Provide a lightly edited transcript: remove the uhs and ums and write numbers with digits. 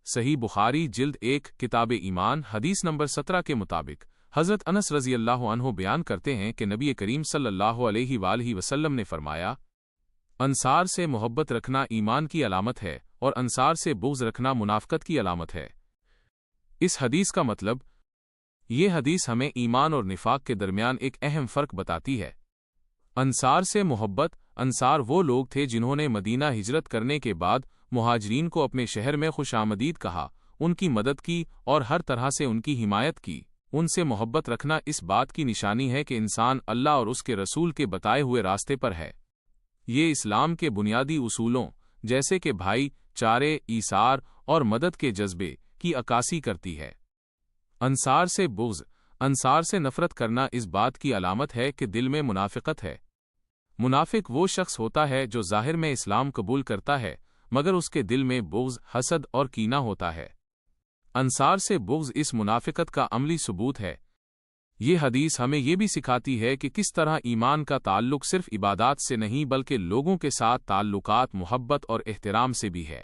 صحیح بخاری جلد 1 کتاب ایمان حدیث نمبر 17 کے مطابق حضرت انس رضی اللہ عنہ بیان کرتے ہیں کہ نبی کریم صلی اللہ علیہ وآلہ وسلم نے فرمایا، انصار سے محبت رکھنا ایمان کی علامت ہے اور انصار سے بغض رکھنا منافقت کی علامت ہے۔ اس حدیث کا مطلب، یہ حدیث ہمیں ایمان اور نفاق کے درمیان ایک اہم فرق بتاتی ہے۔ انصار سے محبت، انصار وہ لوگ تھے جنہوں نے مدینہ ہجرت کرنے کے بعد مہاجرین کو اپنے شہر میں خوش آمدید کہا، ان کی مدد کی اور ہر طرح سے ان کی حمایت کی۔ ان سے محبت رکھنا اس بات کی نشانی ہے کہ انسان اللہ اور اس کے رسول کے بتائے ہوئے راستے پر ہے۔ یہ اسلام کے بنیادی اصولوں جیسے کہ بھائی چارے، ایثار اور مدد کے جذبے کی عکاسی کرتی ہے۔ انصار سے بغض، انصار سے نفرت کرنا اس بات کی علامت ہے کہ دل میں منافقت ہے۔ منافق وہ شخص ہوتا ہے جو ظاہر میں اسلام قبول کرتا ہے مگر اس کے دل میں بغض، حسد اور کینہ ہوتا ہے۔ انصار سے بغض اس منافقت کا عملی ثبوت ہے۔ یہ حدیث ہمیں یہ بھی سکھاتی ہے کہ کس طرح ایمان کا تعلق صرف عبادات سے نہیں بلکہ لوگوں کے ساتھ تعلقات، محبت اور احترام سے بھی ہے۔